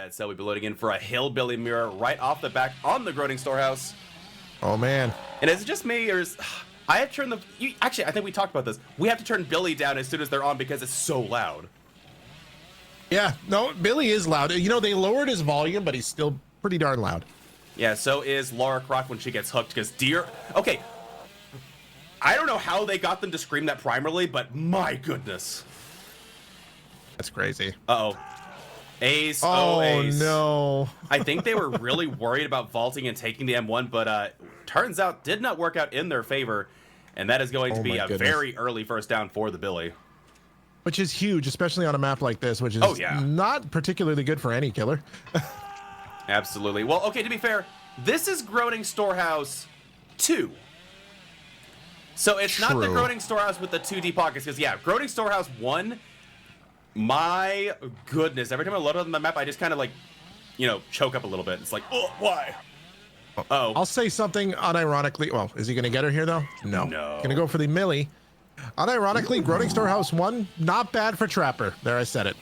yet, so we'll be loading in for a Hillbilly mirror right off the back on the Groaning Storehouse. Oh, man. And is it just me, or is... I have turned the... actually, I think we talked about this. We have to turn Billy down as soon as they're on because it's so loud. Yeah, no, Billy is loud. You know, they lowered his volume, but he's still pretty darn loud. Yeah, so is Lara Croft when she gets hooked, because dear... Okay, I don't know how they got them to scream that primarily, but my goodness. That's crazy. Uh-oh. Ace, oh, Ace. No. I think they were really worried about vaulting and taking the M1, but turns out did not work out in their favor, and that is going to be a very early first down for the Billy. Which is huge, especially on a map like this, which is not particularly good for any killer. Absolutely. Well, okay, to be fair, this is Groaning Storehouse 2. So it's not the Groaning Storehouse with the 2D pockets, because, yeah, Groaning Storehouse 1... My goodness, every time I load on the map, I just kind of like, you know, choke up a little bit. It's like, oh, why? Uh-oh. I'll say something unironically. Well, is he going to get her here, though? No. Going to go for the Millie. Unironically, Groaning Storehouse 1, not bad for Trapper. There, I said it.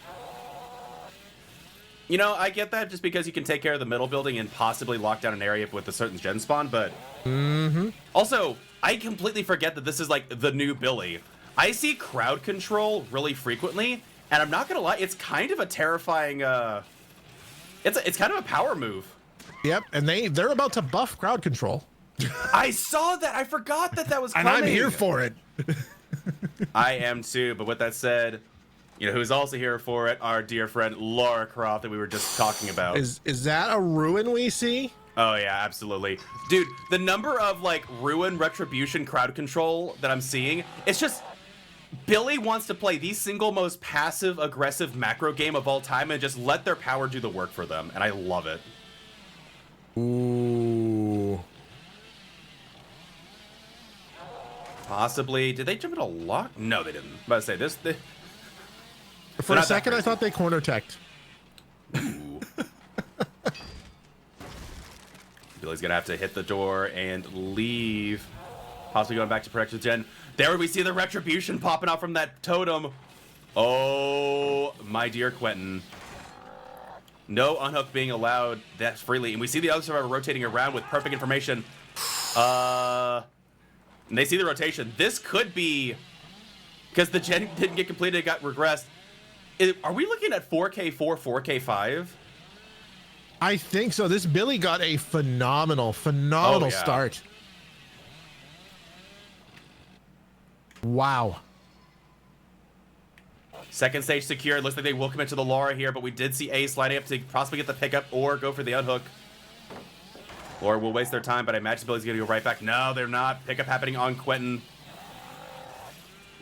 You know, I get that just because you can take care of the middle building and possibly lock down an area with a certain gen spawn, but... Also, I completely forget that this is like the new Billy. I see crowd control really frequently, and I'm not gonna lie, it's kind of a terrifying, it's kind of a power move. Yep, and they're about to buff crowd control. I saw that, I forgot that was coming. And I'm here for it. I am too, but with that said, you know, who's also here for it, our dear friend Lara Croft that we were just talking about. Is that a Ruin we see? Oh yeah, absolutely. Dude, the number of like Ruin Retribution crowd control that I'm seeing, it's just... Billy wants to play the single most passive, aggressive macro game of all time and just let their power do the work for them, and I love it. Ooh. Possibly. Did they jump into lock? No, they didn't. I'm about to say this. For a second, I thought they corner teched. Ooh. Billy's gonna have to hit the door and leave. Possibly going back to protection gen. There we see the retribution popping out from that totem. Oh, my dear Quentin. No unhook being allowed that freely. And we see the other survivor rotating around with perfect information. And they see the rotation. This could be... Because the gen didn't get completed, it got regressed. Are we looking at 4K4, 4K5? I think so. This Billy got a phenomenal start. Wow. Second stage secured. Looks like they will commit to the Lara here, but we did see Ace lining up to possibly get the pickup or go for the unhook. Lara will waste their time, but I imagine Billy's going to go right back. No, they're not. Pickup happening on Quentin.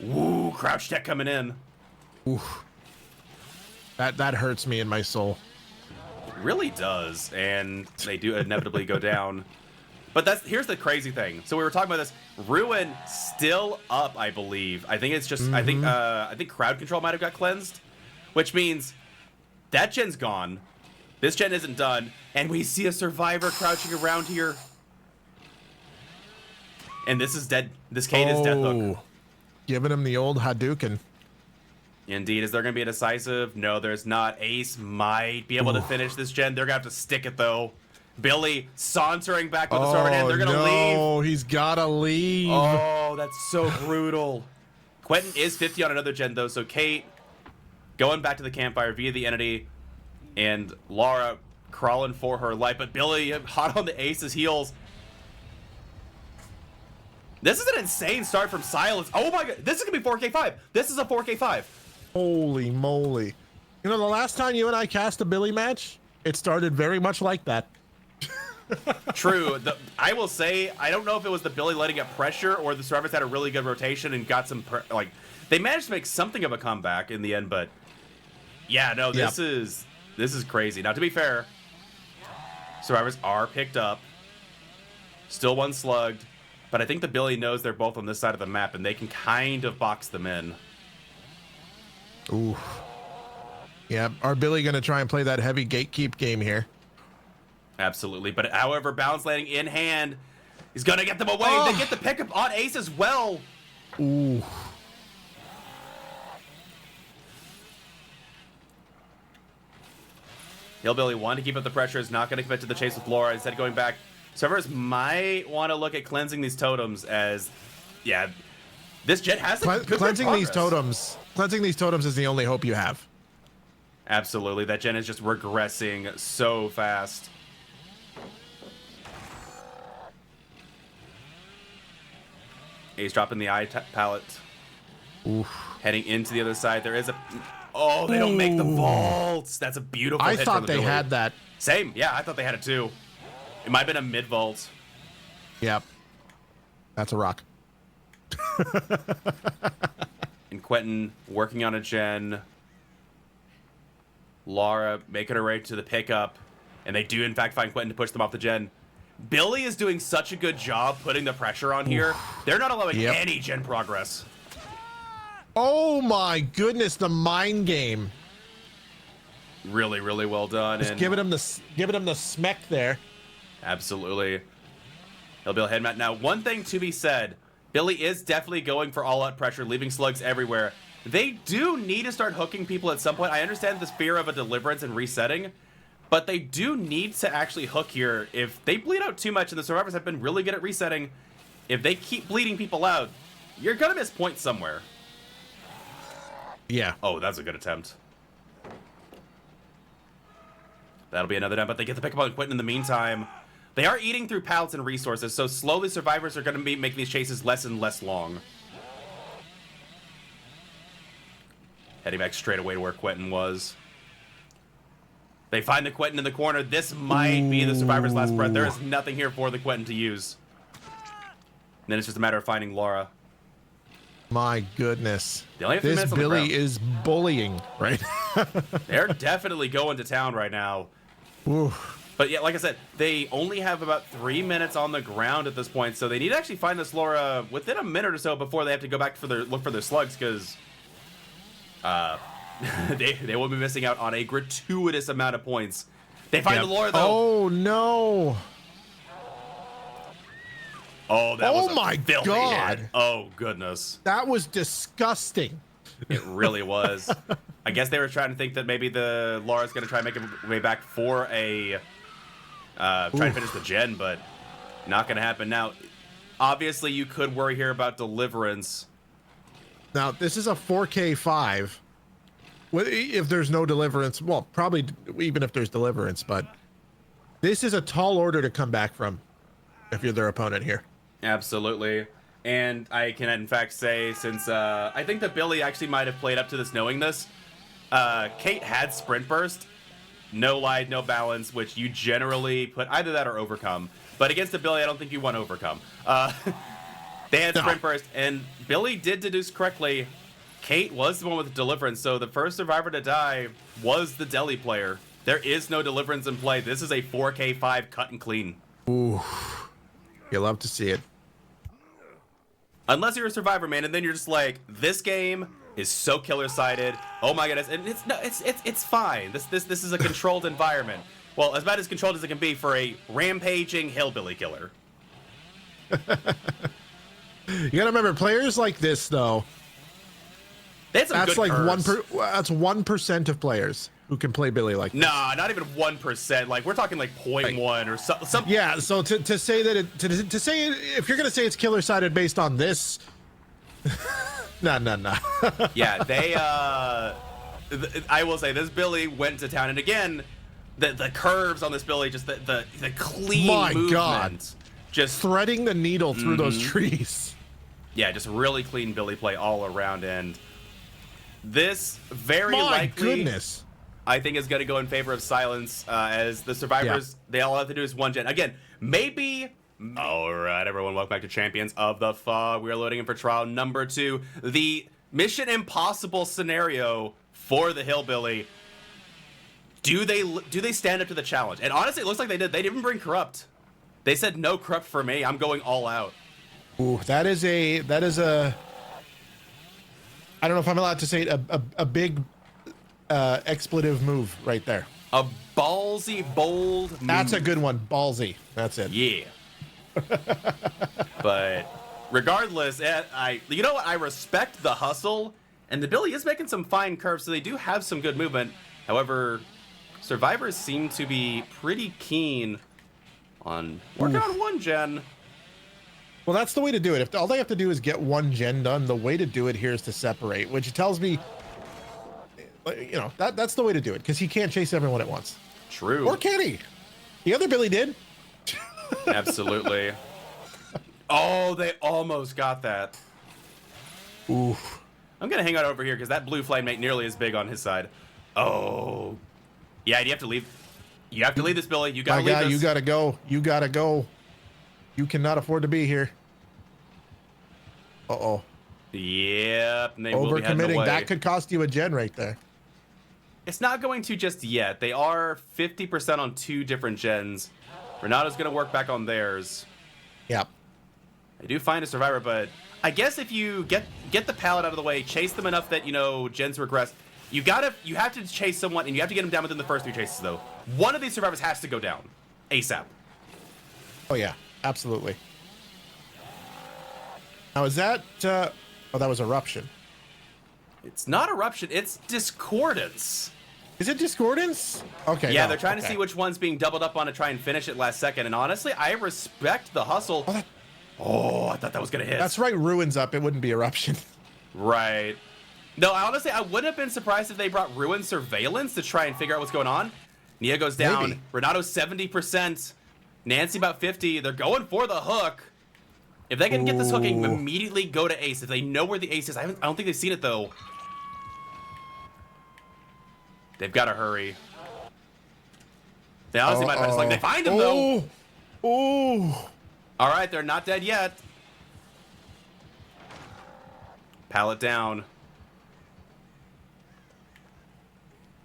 Woo, crouch tech coming in. Oof. That hurts me in my soul. It really does, and they do inevitably go down. But here's the crazy thing. So we were talking about this. Ruin still up, I believe. I think it's just I think crowd control might have got cleansed, which means that gen's gone. This gen isn't done, and we see a survivor crouching around here. And this is dead. This Kate is death hook. Giving him the old Hadouken. Indeed. Is there going to be a decisive? No, there's not. Ace might be able to finish this gen. They're going to have to stick it, though. Billy sauntering back with the sword hand. They're going to leave. Oh, he's got to leave. Oh, that's so brutal. Quentin is 50 on another gen, though, so Kate going back to the campfire via the entity, and Lara crawling for her life, but Billy hot on the Ace's heels. This is an insane start from Silence. Oh my god, this is going to be 4K5. This is a 4K5. Holy moly. You know, the last time you and I cast a Billy match, it started very much like that. True. I will say, I don't know if it was the Billy letting up pressure or the survivors had a really good rotation and got some, they managed to make something of a comeback in the end, but yeah, no, this is crazy. Now, to be fair, survivors are picked up, still one slugged, but I think the Billy knows they're both on this side of the map and they can kind of box them in. Ooh. Yeah, are Billy going to try and play that heavy gatekeep game here? Absolutely, but however, bounce landing in hand, he's going to get them away. They get the pickup on Ace as well. Ooh. Hillbilly wanted to keep up the pressure, is not going to commit to the chase with Laura, instead going back. Servers might want to look at cleansing these totems as, yeah, this Jet has a good cleansing these progress. Cleansing these totems is the only hope you have. Absolutely, that Gen is just regressing so fast. Ace dropping the eye palette. Oof. Heading into the other side, there is a... Oh, they don't make the vaults. That's a beautiful hit. I thought they had that. Same, yeah, I thought they had it too. It might have been a mid vault. Yep. That's a rock. And Quentin working on a Gen. Laura making her way to the pickup. And they do, in fact, find Quentin to push them off the Gen. Billy is doing such a good job putting the pressure on here. They're not allowing any Gen progress. Oh my goodness, the mind game. Really, really well done. Just giving him the smack there. Absolutely. He'll be head mat. Now, one thing to be said, Billy is definitely going for all-out pressure, leaving slugs everywhere. They do need to start hooking people at some point. I understand this fear of a deliverance and resetting, but they do need to actually hook here. If they bleed out too much, and the survivors have been really good at resetting, if they keep bleeding people out, you're going to miss points somewhere. Yeah. Oh, that's a good attempt. That'll be another down, but they get the pick up on Quentin in the meantime. They are eating through pallets and resources, so slowly survivors are going to be making these chases less and less long. Heading back straight away to where Quentin was. They find the Quentin in the corner. This might be the survivor's last breath. There is nothing here for the Quentin to use. And then it's just a matter of finding Laura. My goodness. This Billy is bullying, right? They're definitely going to town right now. Oof. But yeah, like I said, they only have about 3 minutes on the ground at this point, so they need to actually find this Laura within a minute or so before they have to go back for look for their slugs, because they will be missing out on a gratuitous amount of points. They find the Laura though. Oh no! Oh, that was my filthy God! hit. Oh goodness, that was disgusting. It really was. I guess they were trying to think that maybe the Laura's going to try and make her way back for a try to finish the Gen, but not going to happen. Now, obviously, you could worry here about deliverance. Now, this is a 4K5. If there's no deliverance, well, probably even if there's deliverance, but this is a tall order to come back from if you're their opponent here. Absolutely. And I can, in fact, say, since I think that Billy actually might have played up to this knowing this, Kate had Sprint Burst, no light, no balance, which you generally put either that or Overcome. But against the Billy, I don't think you want Overcome. They had Sprint Burst, and Billy did deduce correctly. Kate was the one with Deliverance, so the first survivor to die was the Deli player. There is no Deliverance in play. This is a 4K5 cut and clean. Ooh, you love to see it. Unless you're a survivor, man, and then you're just like, this game is so killer-sided. Oh my goodness, and it's fine. This is a controlled environment. Well, as bad as controlled as it can be for a rampaging hillbilly killer. You gotta remember, players like this though. That's like that's 1% of players who can play Billy like this. Nah, not even 1%. Like we're talking like 0.1 or some. Yeah, so to say that to say if you're gonna say it's killer sided based on this, no. Yeah, they. I will say this Billy went to town, and again, the curves on this Billy, just the clean movement, God. just threading the needle through those trees. Yeah, just really clean Billy play all around, and this very likely, I think, is going to go in favor of Silence, as the survivors, they all have to do is one gen. Again, maybe... All right, everyone, welcome back to Champions of the Fog. We are loading in for trial number 2. The Mission Impossible scenario for the Hillbilly. Do they stand up to the challenge? And honestly, it looks like they did. They didn't bring Corrupt. They said, no Corrupt for me. I'm going all out. Ooh, that is a I don't know if I'm allowed to say it, a big expletive move right there. A ballsy, bold move. That's a good one. Ballsy. That's it. Yeah. But regardless, you know what? I respect the hustle, and the Billy is making some fine curves, so they do have some good movement. However, Survivors seem to be pretty keen on working on one gen. Well, that's the way to do it. If all they have to do is get one gen done, the way to do it here is to separate, which tells me, you know, that's the way to do it, because he can't chase everyone at once. True. Or can he? The other Billy did. Absolutely. Oh, they almost got that. Oof. I'm going to hang out over here because that blue flame ain't nearly as big on his side. Oh. Yeah, you have to leave. You have to leave this, Billy. You got to leave this. You got to go. You got to go. You cannot afford to be here. Uh-oh. Yep. And they will be heading Overcommitting. away. That could cost you a gen right there. It's not going to just yet. They are 50% on 2 different gens. Renato's going to work back on theirs. Yep. They do find a survivor, but I guess if you get the pallet out of the way, chase them enough that, you know, gens regress, you have to chase someone, and you have to get them down within the first 3 chases, though. One of these survivors has to go down. ASAP. Oh, yeah. Absolutely. Now, is that... oh, that was Eruption. It's not Eruption, it's Discordance. Is it Discordance? Okay. Yeah, no, they're trying to okay. see which one's being doubled up on to try and finish it last second, and honestly, I respect the hustle. Oh, I thought that was going to hit. That's right, Ruin's up. It wouldn't be Eruption. Right. No, honestly, I wouldn't have been surprised if they brought Ruin Surveillance to try and figure out what's going on. Nia goes down. Maybe. Renato 70%. Nancy about 50. They're going for the hook. If they can get this hook and immediately go to ace, if they know where the ace is, I don't think they've seen it, though. They've got to hurry. They honestly might just like, they find him, though. Oh. All right, they're not dead yet. Pallet down.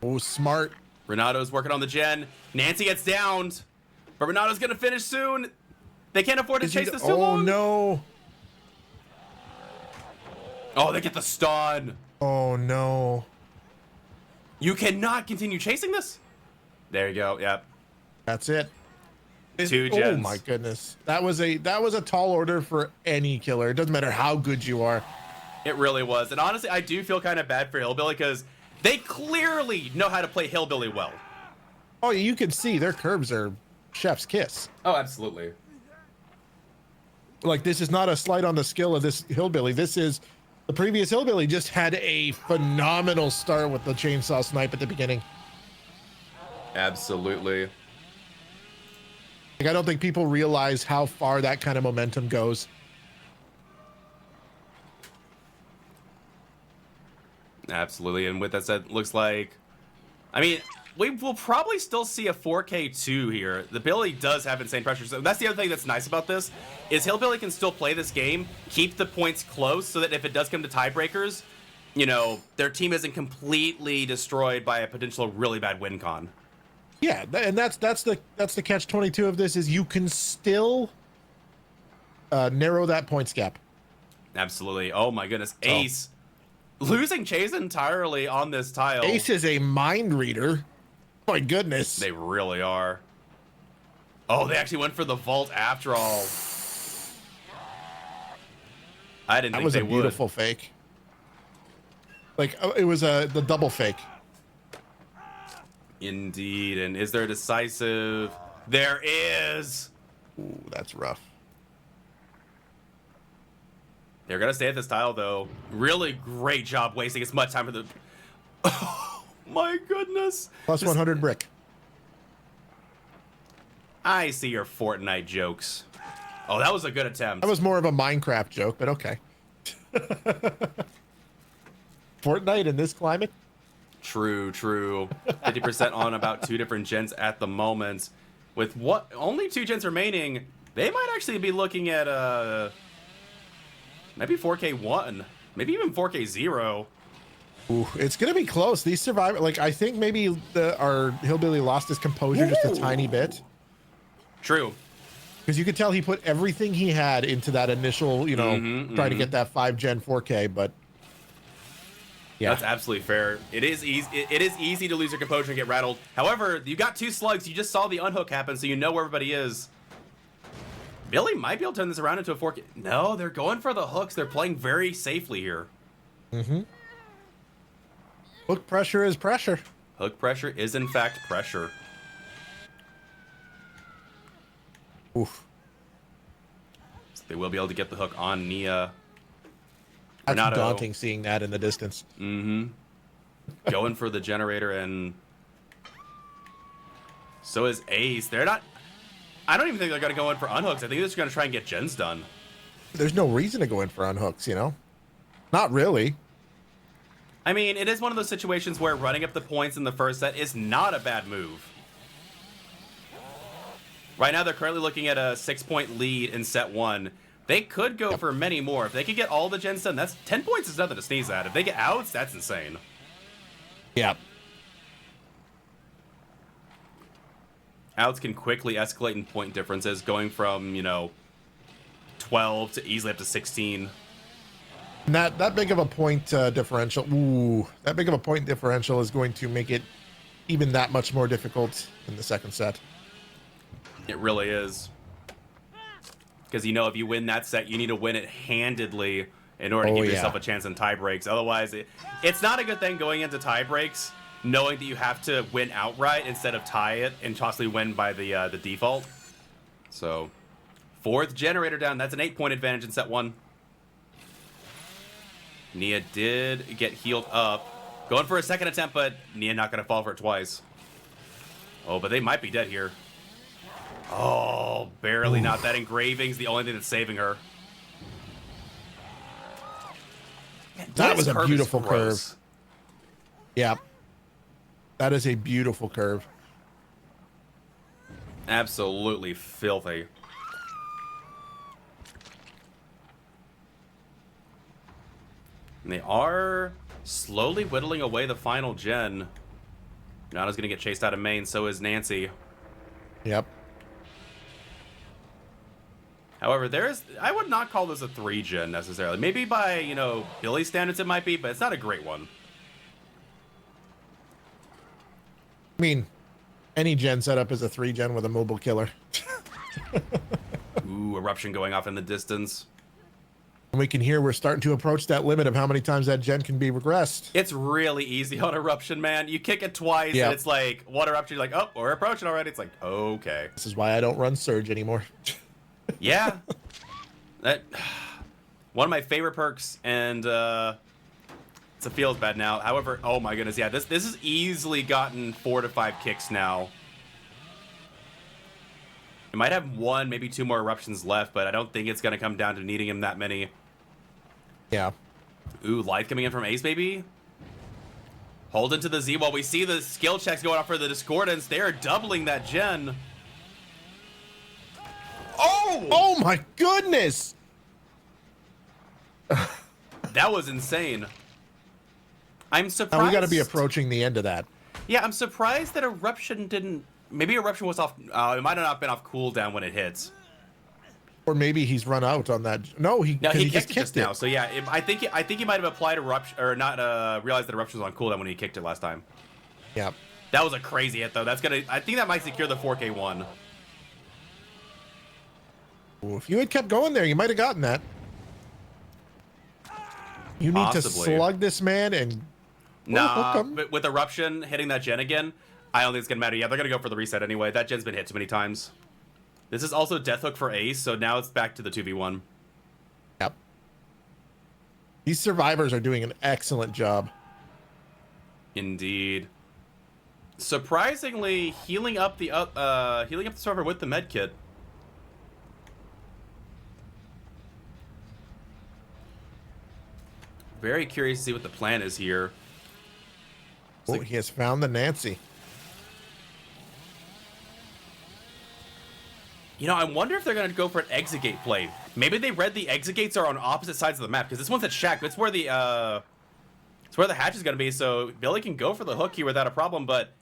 Oh, smart. Renato's working on the gen. Nancy gets downed. But Renato's going to finish soon. They can't afford to chase this too long. Oh, no. Oh, they get the stun. Oh, no. You cannot continue chasing this. There you go. Yep. That's it. 2 gens. Oh, my goodness. That was a tall order for any killer. It doesn't matter how good you are. It really was. And honestly, I do feel kind of bad for Hillbilly because they clearly know how to play Hillbilly well. Oh, you can see their curves are chef's kiss. Oh, absolutely. Like, this is not a slight on the skill of this Hillbilly. This is the previous Hillbilly just had a phenomenal start with the chainsaw snipe at the beginning. Absolutely. Like, I don't think people realize how far that kind of momentum goes. Absolutely. And with that said, looks like, I mean, we will probably still see a 4K2 here. The Billy does have insane pressure. So that's the other thing that's nice about this, is Hillbilly can still play this game, keep the points close, so that if it does come to tiebreakers, you know, their team isn't completely destroyed by a potential really bad win con. Yeah, and that's the catch-22 of this, is you can still narrow that points gap. Absolutely. Oh my goodness. Ace losing chase entirely on this tile. Ace is a mind reader. My goodness. They really are. Oh, they actually went for the vault after all. I didn't think they would. That was a beautiful fake. Like, it was the double fake. Indeed. And is there a decisive? There is. Ooh, that's rough. They're going to stay at this tile, though. Really great job wasting as much time for the... Oh, my goodness. Plus 100 brick. I see your Fortnite jokes. Oh, that was a good attempt. That was more of a Minecraft joke, but okay. Fortnite in this climate? True, true. 50% on about 2 different gens at the moment. With what only 2 gens remaining, they might actually be looking at maybe 4K1, maybe even 4K0. Ooh, it's gonna be close. These survivors, like, I think maybe our Hillbilly lost his composure just a tiny bit. True. Because you could tell he put everything he had into that initial, you know, trying to get that 5-gen 4K, but yeah. That's absolutely fair. It is easy. It is easy to lose your composure and get rattled. However, you got 2 slugs. You just saw the unhook happen, so you know where everybody is. Billy might be able to turn this around into a 4K. No, they're going for the hooks. They're playing very safely here. Hook pressure is pressure. Hook pressure is in fact pressure. Oof. So they will be able to get the hook on Nia. That's Renato. daunting seeing that in the distance. Mm-hmm. Going for the generator, and so is Ace. They're not... I don't even think they're going to go in for unhooks. I think they're just going to try and get gens done. There's no reason to go in for unhooks, you know? Not really. I mean, it is one of those situations where running up the points in the first set is not a bad move. Right now, they're currently looking at a 6-point lead in set 1. They could go for many more. If they could get all the gens done, that's 10 points is nothing to sneeze at. If they get outs, that's insane. Yeah. Outs can quickly escalate in point differences, going from, 12 to easily up to 16. And that big of a point differential. Ooh, that big of a point differential is going to make it even that much more difficult in the second set. It really is. Because, if you win that set, you need to win it handedly in order to give yourself a chance in tie breaks. Otherwise, it's not a good thing going into tie breaks, knowing that you have to win outright instead of tie it and possibly win by the default. So, 4th generator down. That's an 8-point advantage in set 1. Nia did get healed up. Going for a second attempt, but Nia not going to fall for it twice. Oh, but they might be dead here. Oh, barely not. That engraving's the only thing that's saving her. That was a beautiful curve. Yeah. That is a beautiful curve. Absolutely filthy. And they are slowly whittling away the final gen. Nana's going to get chased out of main, so is Nancy. Yep. However, I would not call this a 3-gen necessarily. Maybe by, Billy standards it might be, but it's not a great one. I mean, any gen setup is a 3-gen with a mobile killer. Ooh, eruption going off in the distance. And we can hear we're starting to approach that limit of how many times that gen can be regressed. It's really easy on eruption, man. You kick it twice, and it's like, one eruption, you're like, oh, we're approaching already. It's like, okay. This is why I don't run Surge anymore. Yeah. One of my favorite perks, and it feels bad now. However, oh my goodness, yeah, this has easily gotten 4 to 5 kicks now. It might have 1, maybe 2 more eruptions left, but I don't think it's going to come down to needing him that many. Yeah. Ooh, life coming in from Ace, baby. Hold into the Z while we see the skill checks going off for the Discordance. They are doubling that gen. Oh! Oh my goodness! That was insane. I'm surprised. Now we got to be approaching the end of that. Yeah, I'm surprised that Eruption didn't... Maybe Eruption was off... it might have not been off cooldown when it hits. Or maybe he's run out on that. No, he just kicked it now. So yeah, I think he might have applied Eruption... Or not realized that Eruption was on cooldown when he kicked it last time. Yeah. That was a crazy hit, though. That's gonna... I think that might secure the 4K1. Ooh, if you had kept going there, you might have gotten that. You need to slug this man and... Nah, but with Eruption hitting that gen again, I don't think it's going to matter. Yeah, they're going to go for the reset anyway. That gen's been hit too many times. This is also Death Hook for Ace, so now it's back to the 2v1. Yep. These survivors are doing an excellent job. Indeed. Surprisingly, healing up the survivor with the med kit. Very curious to see what the plan is here. Oh, like, he has found the Nancy. I wonder if they're going to go for an exit gate play. Maybe they read the exit gates are on opposite sides of the map, because this one's at Shack. It's where the hatch is going to be, so Billy can go for the hook here without a problem, but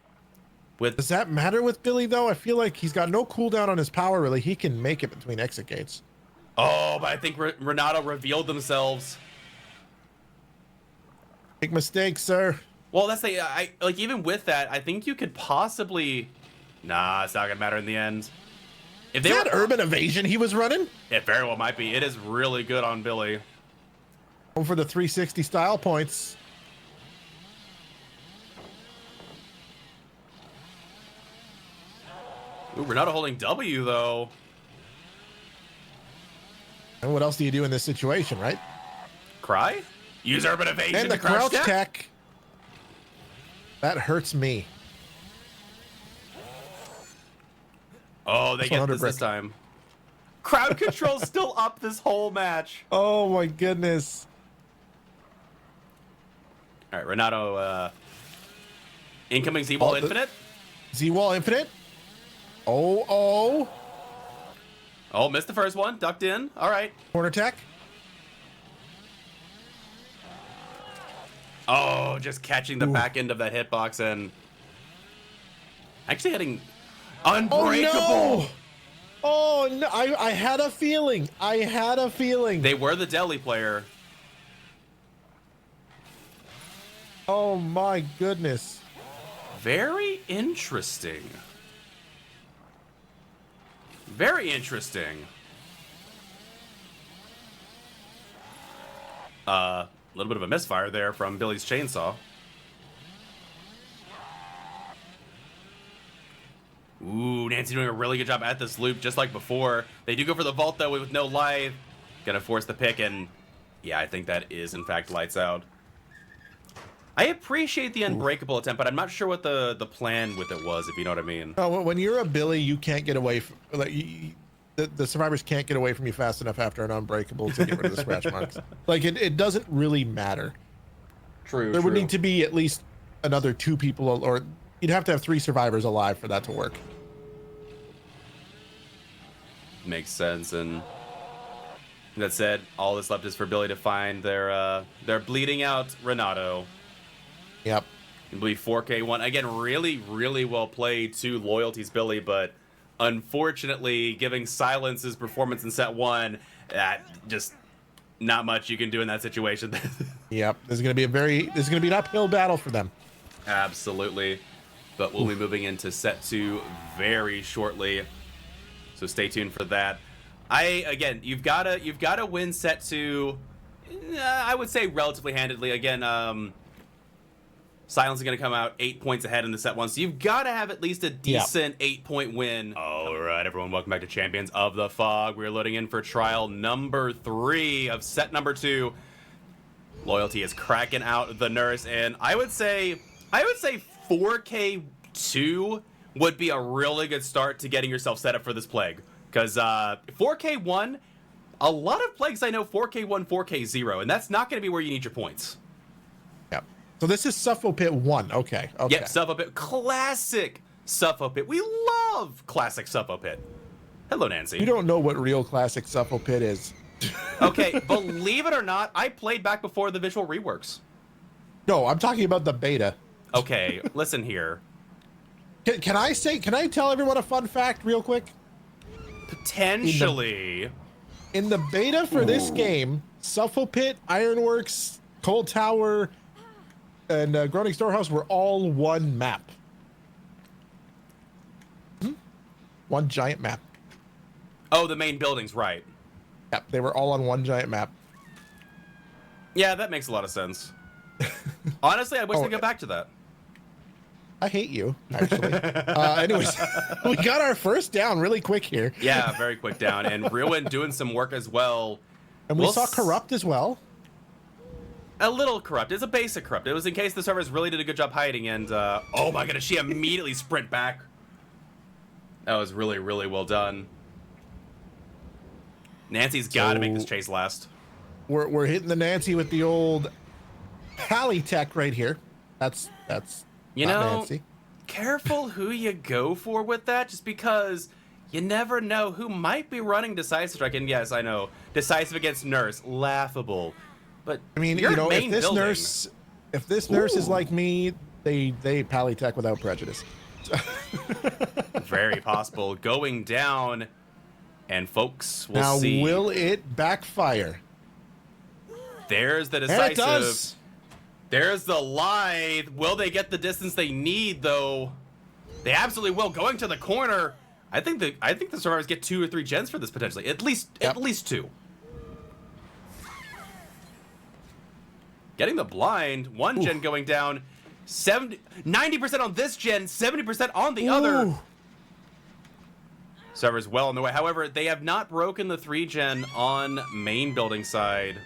with... Does that matter with Billy, though? I feel like he's got no cooldown on his power, really. He can make it between exit gates. Oh, but I think Renato revealed themselves. Big mistake, sir. Well, that's even with that, I think you could possibly... Nah, it's not going to matter in the end. If they had urban evasion he was running? It very well might be. It is really good on Billy. Over the 360 style points. Ooh, Renato holding W, though. And what else do you do in this situation, right? Cry? Use urban evasion And the to crouch crouch tech? tech. That hurts me. Oh, they That's get 100 this time. Crowd control still up this whole match. Oh my goodness. All right, Renato, incoming Z-Wall Infinite. Z-Wall Infinite. Oh. Oh, missed the first one. Ducked in. All right. Corner tech. Oh, just catching the back end of that hitbox and actually hitting Unbreakable. Oh no! I had a feeling. They were the deli player. Oh my goodness. Very interesting. Very interesting. A little bit of a misfire there from Billy's chainsaw. Ooh, Nancy doing a really good job at this loop, just like before. They do go for the vault, though, with no life. Gonna force the pick, and yeah, I think that is, in fact, lights out. I appreciate the unbreakable attempt, but I'm not sure what the plan with it was, if you know what I mean. No, when you're a Billy, you can't get away from, like, the survivors can't get away from you fast enough after an unbreakable to get rid of the scratch marks. Like, it doesn't really matter. True, There would need to be at least another 2 people, or you'd have to have 3 survivors alive for that to work. Makes sense, and that said, all that's left is for Billy to find their bleeding out Renato. Yep. I believe 4K1. Again, really, really well played to Loyalty's Billy, but unfortunately, giving Silence's performance in set 1, that just not much you can do in that situation. Yep. This is gonna be an uphill battle for them. Absolutely. But we'll be moving into set 2 very shortly. So stay tuned for that. Again, you've gotta win set 2. I would say relatively handedly. Again, Silence is going to come out 8 points ahead in the set 1, so you've got to have at least a decent 8-point win. All right, everyone, welcome back to Champions of the Fog. We're loading in for trial number 3 of set number 2. Loyalty is cracking out the nurse, and I would say 4K2 would be a really good start to getting yourself set up for this plague, because 4K1, a lot of plagues I know 4K1, 4K0, and that's not going to be where you need your points. Yep. So this is Suffo Pit 1. Okay. Yep, Suffo Pit. Classic Suffo Pit. We love classic Suffo Pit. Hello, Nancy. You don't know what real classic Suffo Pit is. Okay, believe it or not, I played back before the visual reworks. No, I'm talking about the beta. Okay, listen here. Can I tell everyone a fun fact real quick? Potentially. In the beta for this game, Suffo Pit, Ironworks, Cold Tower, and Groaning Storehouse were all one map. One giant map. Oh, the main buildings, right. Yep, they were all on one giant map. Yeah, that makes a lot of sense. Honestly, I wish they'd go back to that. I hate you, actually. Anyways, we got our first down really quick here. Yeah, very quick down. And Ruin doing some work as well. And we saw Corrupt as well. A little Corrupt. It's a basic Corrupt. It was in case the servers really did a good job hiding. And, oh my goodness, she immediately sprint back. That was really, really well done. Nancy's got to make this chase last. We're hitting the Nancy with the old Pally tech right here. That's you not know, Nancy. Careful who you go for with that, just because you never know who might be running Decisive Strike. And yes, I know, Decisive against Nurse, laughable. But I mean, you know, if this nurse is like me, they Pally tech without prejudice. Very possible. Going down, and folks, we'll see. Now, will it backfire? There's the And Decisive. it does. There's the Lithe. Will they get the distance they need, though? They absolutely will. Going to the corner. I think the survivors get 2 or 3 gens for this potentially. At least 2. Getting the blind. 1 gen going down. 90% on this gen, 70% on the other. Servers well on their way. However, they have not broken the 3-gen on main building side.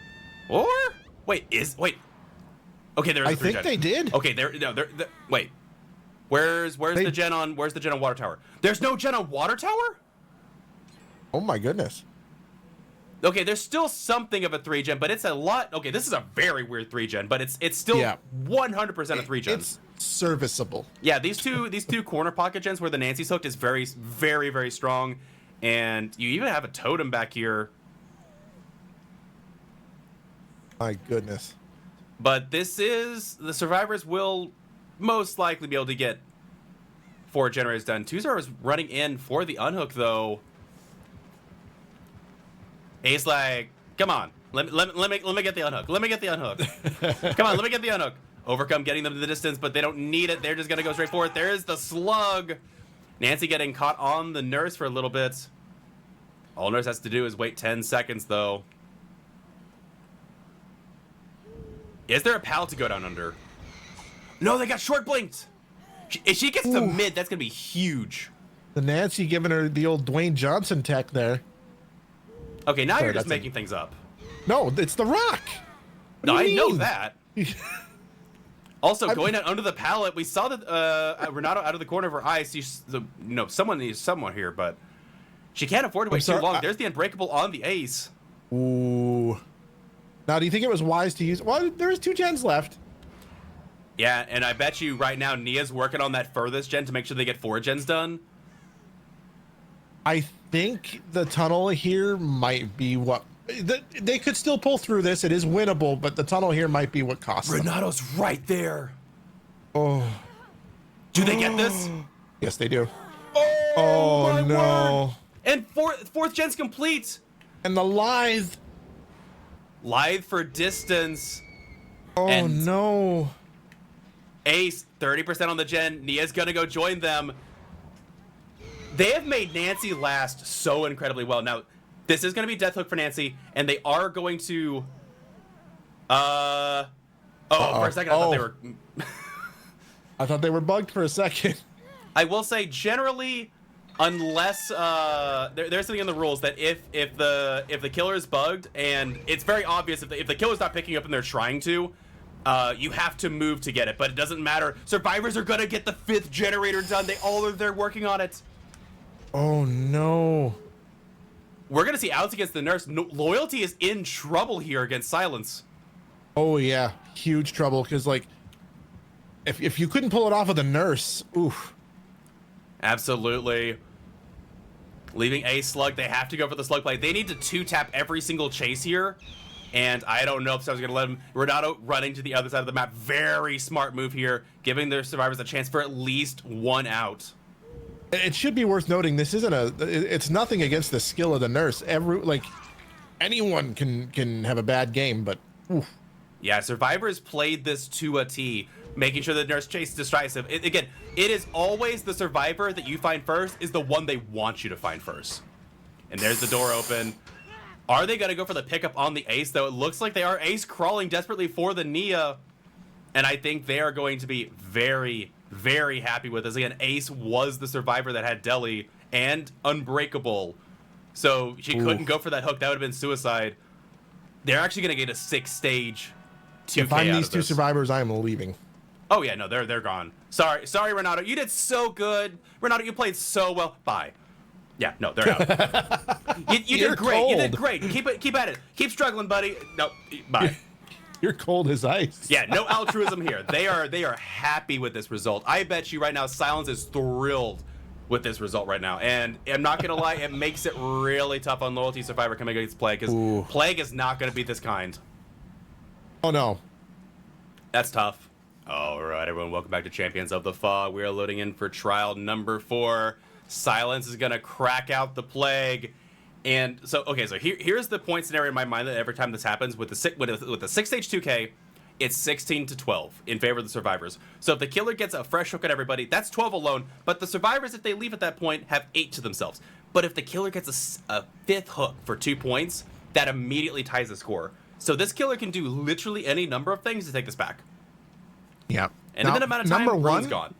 Or wait. Okay, there's a 3-gen. I think they did. Okay, wait. Where's the gen on water tower? There's no gen on water tower? Oh my goodness. Okay, there's still something of a 3-gen, but it's a lot. Okay, this is a very weird 3-gen, but it's still 100% a 3-gen. It's serviceable. Yeah, these two corner pocket gens where the Nancy's hooked is very, very, very strong, and you even have a totem back here. My goodness. But the survivors will most likely be able to get 4 generators done. 2 servers running in for the unhook though. Ace like, come on, let me get the unhook. Let me get the unhook. Come on, let me get the unhook. Overcome getting them to the distance, but they don't need it. They're just gonna go straight forward. There's the slug. Nancy getting caught on the nurse for a little bit. All nurse has to do is wait 10 seconds though. Is there a pallet to go down under? No, they got short blinked. If she gets to mid, that's gonna be huge. The Nancy giving her the old Dwayne Johnson tech there. Okay, now you're just making things up. No, it's the rock. No, I know that. Also, going out under the pallet, we saw that Renato out of the corner of her eye sees someone needs someone here, but she can't afford to wait too long. There's the unbreakable on the ace. Ooh. Now, do you think it was wise to use? Well, there's 2 gens left. Yeah, and I bet you right now Nia's working on that furthest gen to make sure they get 4 gens done. I think the tunnel here might be what they could still pull through this. It is winnable, but the tunnel here might be what costs them. Renato's right there. Oh. Do they get this? Yes, they do. Oh no. Word. And fourth gen's complete. And the lithe. Lithe for distance. Oh and no. Ace, 30% on the gen. Nia's gonna go join them. They have made Nancy last so incredibly well. Now, this is going to be death hook for Nancy, and they are going to... for a second, I thought they were... I thought they were bugged for a second. I will say, generally, unless... there's something in the rules that if the killer is bugged, and it's very obvious if the killer's not picking up and they're trying to, you have to move to get it. But it doesn't matter. Survivors are going to get the 5th generator done. They're working on it. Oh no. We're gonna see outs against the nurse. Loyalty is in trouble here against Silence. Oh yeah, huge trouble, because like if you couldn't pull it off of the nurse, oof. Absolutely. Leaving a slug, they have to go for the slug play. They need to 2-tap every single chase here, and I don't know if someone's gonna let him. Renato running to the other side of the map. Very smart move here, giving their survivors a chance for at least 1 out. It should be worth noting this isn't it's nothing against the skill of the nurse. Anyone can have a bad game, but oof. Yeah, survivors played this to a T, making sure the nurse chase decisive. Again, it is always the survivor that you find first is the one they want you to find first. And there's the door open. Are they gonna go for the pickup on the ace though? It looks like they are. Ace crawling desperately for the Nia, and I think they are going to be very, very happy with this. Again, Ace was the survivor that had Deli and Unbreakable. So she couldn't go for that hook. That would have been suicide. They're actually going to get a 6-stage 2K If I'm out these of 2 this. survivors, I am leaving. Oh, yeah, no, they're gone. Sorry, Renato. You did so good. Renato, you played so well. Bye. Yeah, no, they're out. you did great. Cold. You did great. Keep at it. Keep struggling, buddy. No, bye. You're cold as ice. Yeah, no altruism here. They are happy with this result. I bet you right now Silence is thrilled with this result right now. And I'm not going to lie, it makes it really tough on Loyalty Survivor coming against Plague, because Plague is not going to beat this kind. Oh, no. That's tough. All right, everyone, welcome back to Champions of the Fog. We are loading in for trial number 4. Silence is going to crack out the Plague. And so, okay, so here's the point scenario in my mind that every time this happens with the 6-stage 2K, it's 16-12 in favor of the survivors. So if the killer gets a fresh hook at everybody, that's 12 alone. But the survivors, if they leave at that point, have 8 to themselves. But if the killer gets a 5th hook for 2 points, that immediately ties the score. So this killer can do literally any number of things to take this back. Yeah. And in that amount of time, Rune's gone.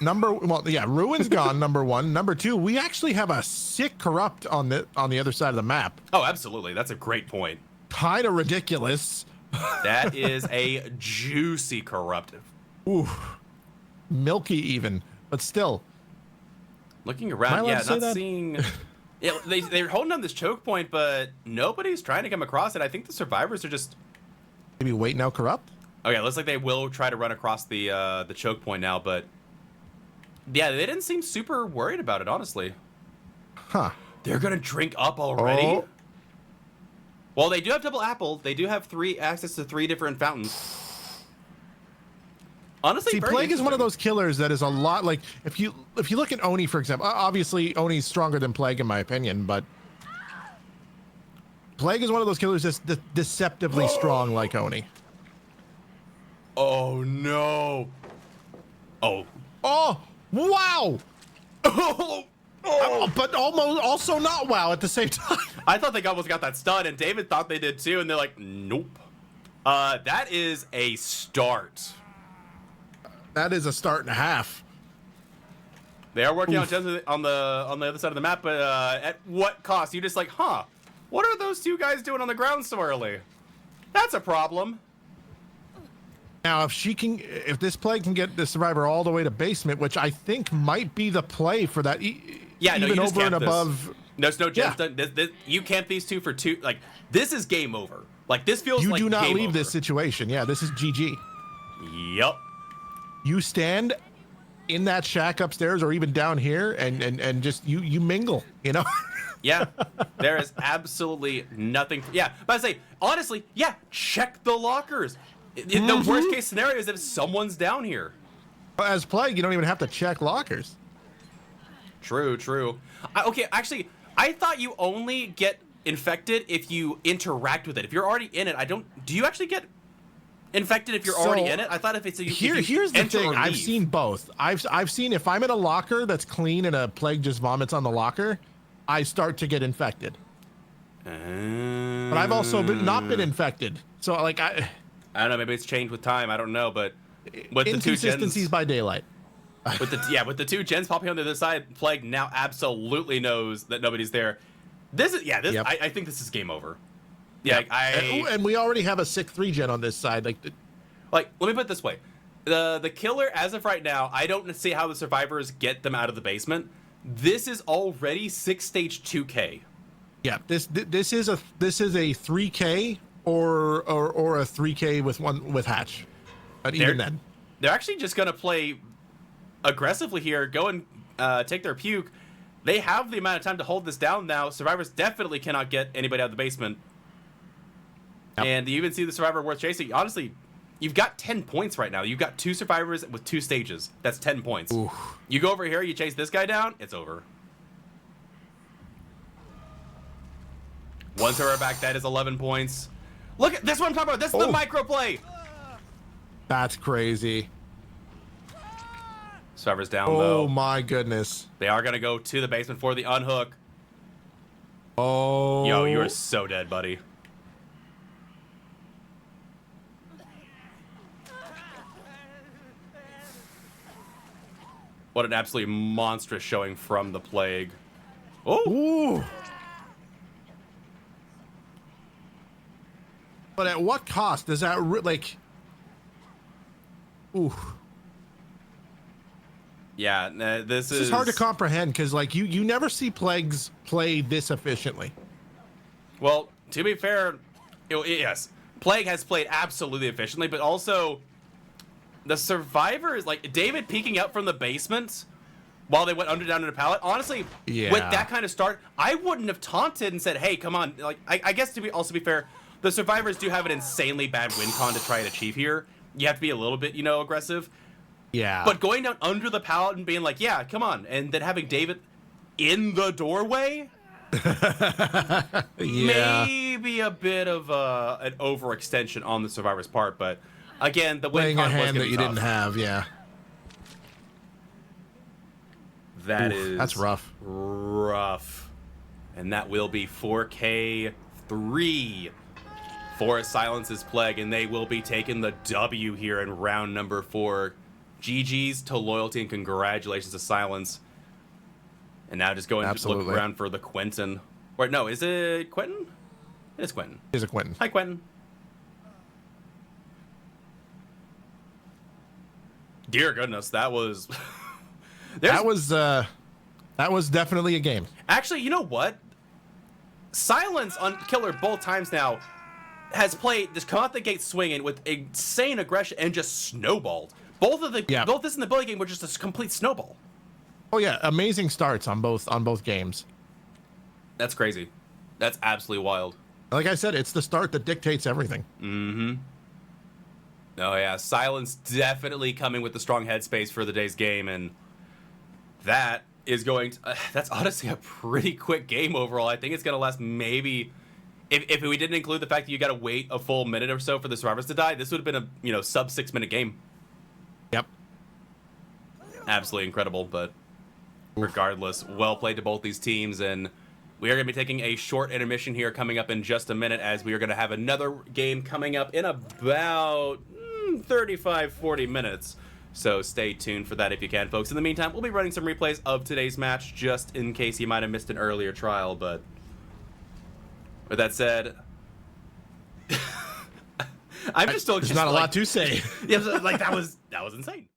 Ruin's gone, number one. Number two, we actually have a sick corrupt on the other side of the map. Oh, absolutely. That's a great point. Kind of ridiculous. That is a juicy corruptive. Ooh, milky even, but still. Looking around, yeah, not that? seeing. Yeah, they're holding on this choke point, but nobody's trying to come across it. I think the survivors are just maybe waiting out corrupt. Okay, looks like they will try to run across the choke point now, but yeah, they didn't seem super worried about it, honestly. Huh? They're gonna drink up already. Oh. Well, they do have double apple. They do have access to 3 different fountains. Honestly, see, Plague is one of those killers that is a lot like if you look at Oni, for example. Obviously, Oni's stronger than Plague in my opinion, but Plague is one of those killers that's deceptively strong like Oni. Oh no! Oh! Oh! Wow! Oh, but almost also not wow at the same time. I thought they almost got that stun, and David thought they did too, and they're like, nope. That is a start. That is a start and a half. They are working on the other side of the map, but at what cost? You just like, huh? What are those 2 guys doing on the ground so early? That's a problem. Now, if this Plague can get the survivor all the way to basement, which I think might be the play for that. Yeah, no, even you just over and camp above. There's no chance. Yeah. You camp these 2 for 2. Like, this is game over. Like, this feels like you do not game leave over. this situation. Yeah, this is GG. Yep. You stand in that shack upstairs or even down here and just you mingle, you know? Yeah, there is absolutely nothing. Yeah, but I say, honestly, yeah, check the lockers. The worst case scenario is if someone's down here. As Plague, you don't even have to check lockers. True, true. Okay, actually, I thought you only get infected if you interact with it. If you're already in it, do you actually get infected if you're already in it? I thought if it's here's the thing. I've seen both. I've seen if I'm in a locker that's clean and a Plague just vomits on the locker, I start to get infected. But I've also not been infected. So like I don't know. Maybe it's changed with time. I don't know. But with the 2 gens, inconsistencies by daylight. with the 2 gens popping on the other side, Plague now absolutely knows that nobody's there. Yep. I think this is game over. Yeah, yep. And we already have a sick 3 gen on this side. Like, let me put it this way: the killer, as of right now, I don't see how the survivors get them out of the basement. This is already 6-stage 2K. Yeah, this is a 3K or a 3K with hatch. But even then, they're actually just gonna play aggressively here. Go and take their puke. They have the amount of time to hold this down now. Survivors definitely cannot get anybody out of the basement. Yep. And you even see the survivor worth chasing. Honestly, you've got 10 points right now. You've got 2 survivors with 2 stages. That's 10 points. Oof. You go over here, you chase this guy down, it's over. One survivor back, that is 11 points. Look at this one I'm talking about. This is the micro play. That's crazy. Survivor's down, though. Oh, my goodness. They are going to go to the basement for the unhook. Oh. Yo, you are so dead, buddy. What an absolutely monstrous showing from the Plague. Oh. Ooh. But at what cost does that like? Ooh. Yeah, this is hard to comprehend because like you never see Plagues play this efficiently. Well, to be fair, yes, Plague has played absolutely efficiently, but also the survivors, like David peeking out from the basement while they went down in a pallet. Honestly, yeah. With that kind of start, I wouldn't have taunted and said, "Hey, come on!" Like, I guess to be fair, the survivors do have an insanely bad win con to try and achieve here. You have to be a little bit, aggressive. Yeah. But going down under the pallet and being like, "Yeah, come on," and then having David in the doorway. Yeah. Maybe a bit of an overextension on the survivor's part, but again, the win playing a con was hand that you tough. didn't have, yeah. That's rough. Rough. And that will be 4K3 for Silence's Plague, and they will be taking the W here in round number 4. GG's to Loyalty and congratulations to Silence. And now just going to look around for the Quentin. Or no, is it Quentin? It is Quentin. It is a Quentin. Hi, Quentin. Dear goodness, that was... that was definitely a game. Actually, you know what? Silence on Killer both times now has played, just come out the gate swinging with insane aggression and just snowballed. Both this and the Billy game were just a complete snowball. Oh yeah, amazing starts on both games. That's crazy. That's absolutely wild. Like I said, it's the start that dictates everything. Mm-hmm. Oh yeah, Silence definitely coming with the strong headspace for the day's game, and that is going to, that's honestly a pretty quick game overall. I think it's going to last maybe, if we didn't include the fact that you got to wait a full minute or so for the survivors to die, this would have been a sub 6 minute game. Yep. Absolutely incredible, but regardless, well played to both these teams, and we are going to be taking a short intermission here coming up in just a minute, as we are going to have another game coming up in about 35-40 minutes. So stay tuned for that if you can, folks. In the meantime, we'll be running some replays of today's match just in case you might have missed an earlier trial. But with that said, I'm just still there's not a lot to say. Yeah, like that was insane.